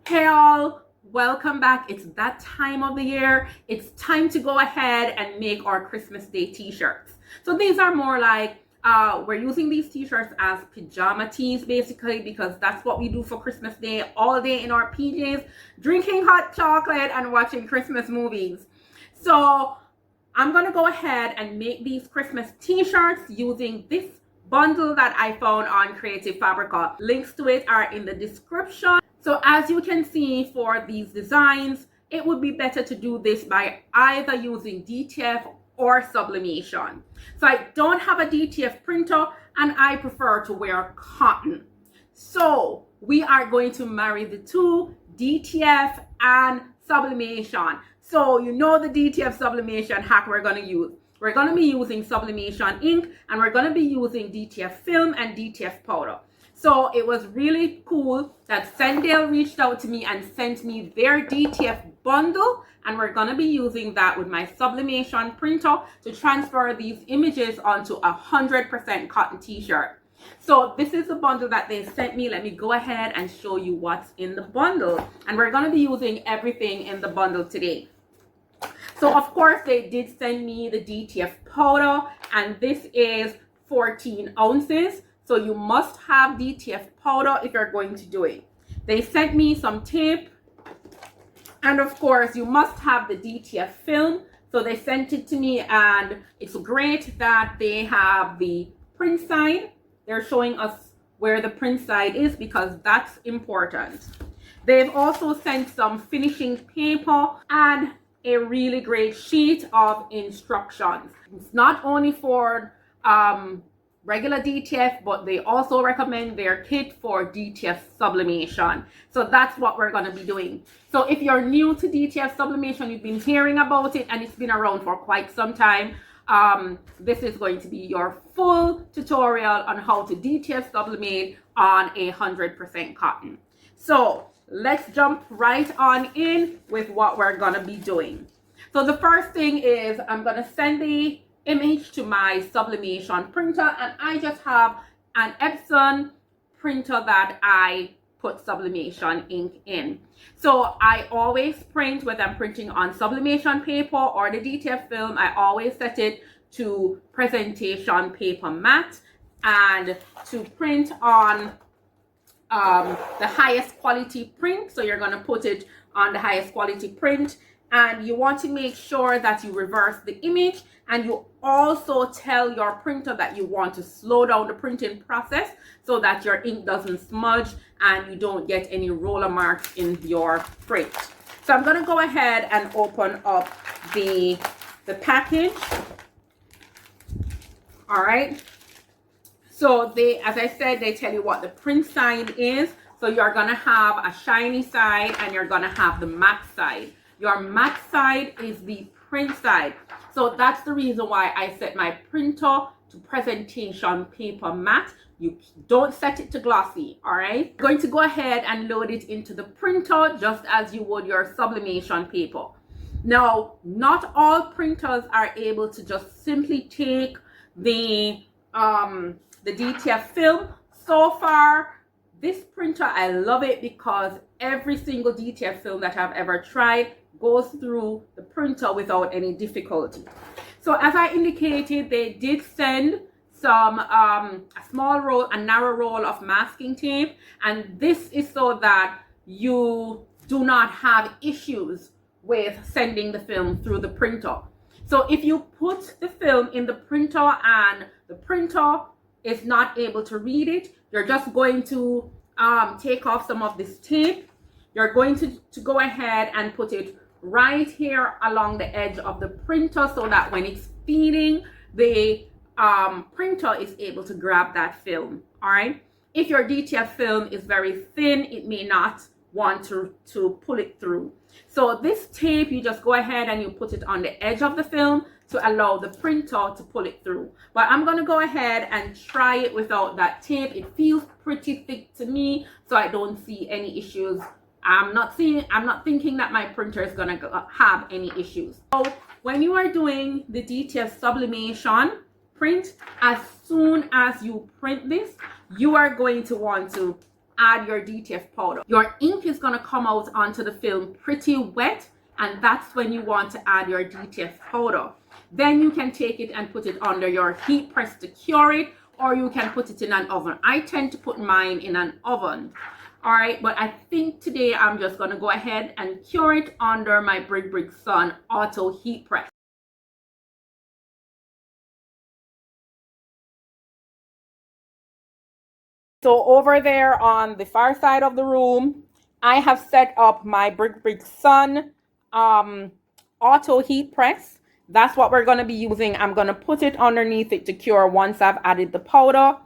Hey all, welcome back. It's that time of the year. It's time to go ahead and make our Christmas Day t-shirts. So these are more like, we're using these t-shirts as pajama tees basically, because that's what we do for Christmas Day, all day in our PJs, drinking hot chocolate and watching Christmas movies. So I'm gonna go ahead and make these Christmas t-shirts using this bundle that I found on Creative Fabrica. Links to it are in the description. So as you can see, for these designs, it would be better to do this by either using DTF or sublimation. So I don't have a DTF printer and I prefer to wear cotton. So we are going to marry the two, DTF and sublimation. So you know the DTF sublimation hack we're going to use. We're going to be using sublimation ink and we're going to be using DTF film and DTF powder. So it was really cool that Cendale reached out to me and sent me their DTF bundle, and we're going to be using that with my sublimation printer to transfer these images onto 100% cotton t-shirt. So this is the bundle that they sent me. Let me go ahead and show you what's in the bundle, and we're going to be using everything in the bundle today. So of course they did send me the DTF powder, and this is 14 ounces. So you must have DTF powder if you're going to do it. They sent me some tape, and of course you must have the DTF film. So they sent it to me, and it's great that they have the print side. They're showing us where the print side is because that's important. They've also sent some finishing paper and a really great sheet of instructions. It's not only for regular DTF, but they also recommend their kit for DTF sublimation. So that's what we're going to be doing. So if you're new to DTF sublimation, you've been hearing about it and it's been around for quite some time, this is going to be your full tutorial on how to DTF sublimate on 100% cotton. So let's jump right on in with what we're going to be doing. So the first thing is I'm going to send the image to my sublimation printer, and I just have an Epson printer that I put sublimation ink in. So I always print, whether I'm printing on sublimation paper or the DTF film, I always set it to presentation paper matte and to print on the highest quality print. So you're going to put it on the highest quality print, and you want to make sure that you reverse the image, and you also tell your printer that you want to slow down the printing process so that your ink doesn't smudge and you don't get any roller marks in your print. So I'm going to go ahead and open up the package. All right. So they, as I said, they tell you what the print side is. So you're going to have a shiny side and you're going to have the matte side. Your matte side is the print side. So that's the reason why I set my printer to presentation paper matte. You don't set it to glossy, all right? I'm going to go ahead and load it into the printer just as you would your sublimation paper. Now, not all printers are able to just simply take the DTF film. So far, this printer, I love it because every single DTF film that I've ever tried goes through the printer without any difficulty. So as I indicated, they did send some a narrow roll of masking tape, and this is so that you do not have issues with sending the film through the printer. So if you put the film in the printer and the printer is not able to read it, you're just going to take off some of this tape. You're going to go ahead and put it right here along the edge of the printer so that when it's feeding, the printer is able to grab that film. All right. If your DTF film is very thin, it may not want to pull it through. So this tape, you just go ahead and you put it on the edge of the film to allow the printer to pull it through. But I'm going to go ahead and try it without that tape. It feels pretty thick to me, so I don't see any issues. I'm not thinking that my printer is going to have any issues. So when you are doing the DTF sublimation print, as soon as you print this, you are going to want to add your DTF powder. Your ink is going to come out onto the film pretty wet, and that's when you want to add your DTF powder. Then you can take it and put it under your heat press to cure it, or you can put it in an oven. I tend to put mine in an oven. All right, but I think today I'm just going to go ahead and cure it under my Brick Sun auto heat press. So over there on the far side of the room, I have set up my Brick Sun auto heat press. That's what we're going to be using. I'm going to put it underneath it to cure once I've added the powder.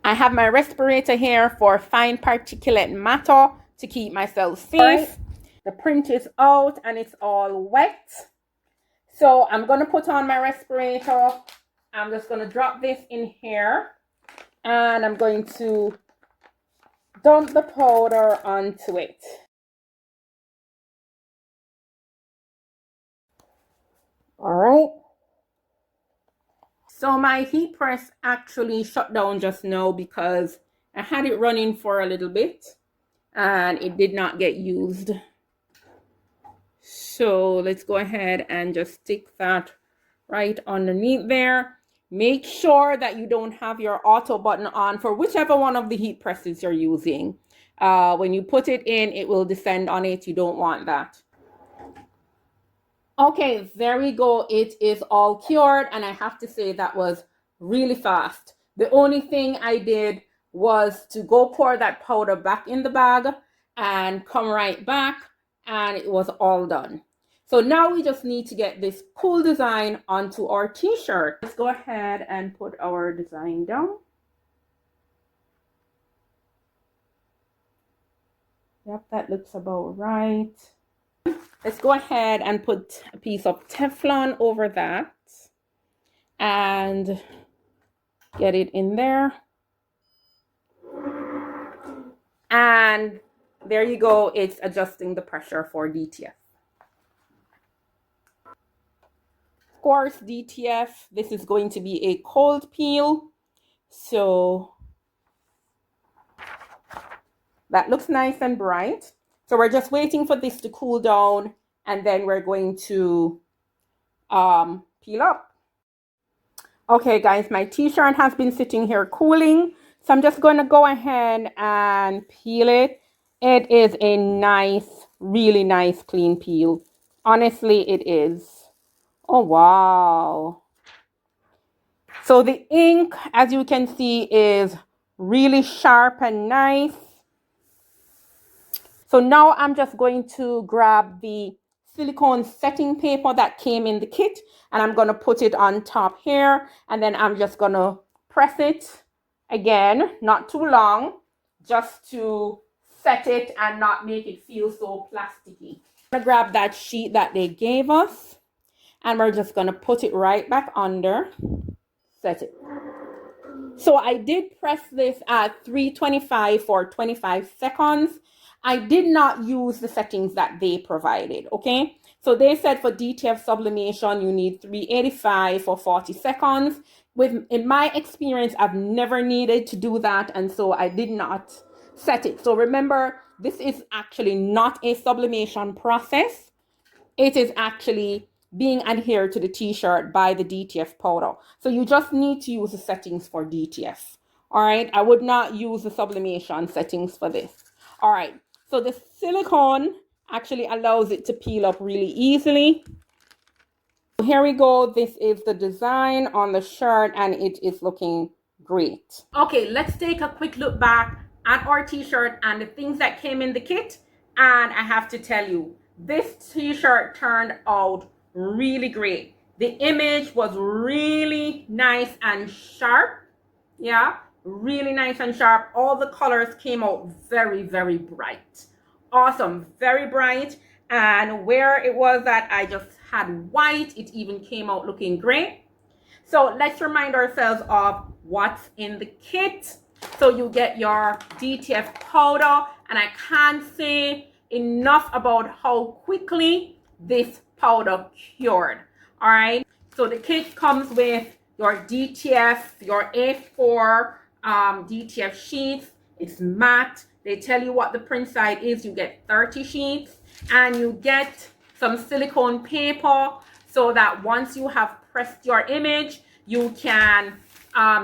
I have my respirator here for fine particulate matter to keep myself safe. Right. The print is out and it's all wet. So I'm going to put on my respirator. I'm just going to drop this in here. And I'm going to dump the powder onto it. All right. So my heat press actually shut down just now because I had it running for a little bit and it did not get used. So let's go ahead and just stick that right underneath there. Make sure that you don't have your auto button on for whichever one of the heat presses you're using. When you put it in, it will descend on it. You don't want that. Okay, there we go. It is all cured, and I have to say that was really fast. The only thing I did was to go pour that powder back in the bag and come right back, and it was all done. So now we just need to get this cool design onto our t-shirt. Let's go ahead and put our design down. Yep, that looks about right. Let's go ahead and put a piece of Teflon over that and get it in there. And there you go. It's adjusting the pressure for DTF. Of course, DTF, this is going to be a cold peel. So that looks nice and bright. So we're just waiting for this to cool down, and then we're going to peel up. Okay, guys, my t-shirt has been sitting here cooling. So I'm just going to go ahead and peel it. It is a nice, really nice, clean peel. Honestly, it is. Oh, wow. So the ink, as you can see, is really sharp and nice. So now I'm just going to grab the silicone setting paper that came in the kit, and I'm going to put it on top here, and then I'm just going to press it again, not too long, just to set it and not make it feel so plasticky. I'm going to grab that sheet that they gave us, and we're just going to put it right back under, set it. So I did press this at 325 for 25 seconds. I did not use the settings that they provided, okay? So they said for DTF sublimation, you need 385 for 40 seconds. In my experience, I've never needed to do that, and so I did not set it. So remember, this is actually not a sublimation process. It is actually being adhered to the t-shirt by the DTF powder. So you just need to use the settings for DTF. All right, I would not use the sublimation settings for this. All right, so the silicone actually allows it to peel up really easily. Here we go. This is the design on the shirt, and it is looking great. Okay, let's take a quick look back at our t-shirt and the things that came in the kit. And I have to tell you, this t-shirt turned out really great. The image was really nice and sharp. Yeah, really nice and sharp. All the colors came out very, very bright. Awesome, very bright. And where it was that I just had white, it even came out looking great. So let's remind ourselves of what's in the kit. So you get your DTF powder, and I can't say enough about how quickly this powder cured. All right, so the kit comes with your DTF, your A4 DTF sheets, It's matte. They tell you what the print side is. You get 30 sheets, and you get some silicone paper so that once you have pressed your image, you can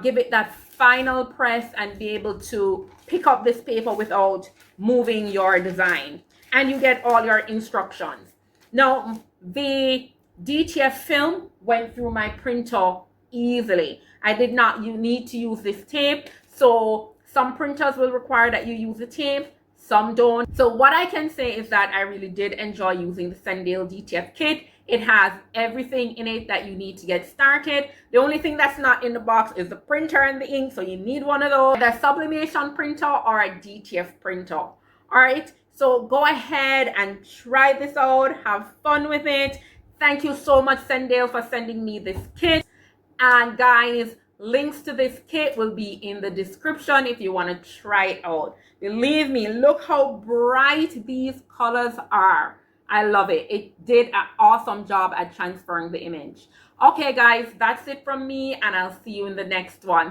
give it that final press and be able to pick up this paper without moving your design. And you get all your instructions. Now, the DTF film went through my printer easily. I did not need to use this tape. So some printers will require that you use the tape, some don't. So what I can say is that I really did enjoy using the Cendale DTF kit. It has everything in it that you need to get started. The only thing that's not in the box is the printer and the ink, so you need one of those. The sublimation printer or a DTF printer. All right, so go ahead and try this out. Have fun with it. Thank you so much, Cendale, for sending me this kit. And guys, links to this kit will be in the description if you want to try it out. Believe me, look how bright these colors are. I love it. It did an awesome job at transferring the image. Okay, guys, that's it from me, and I'll see you in the next one.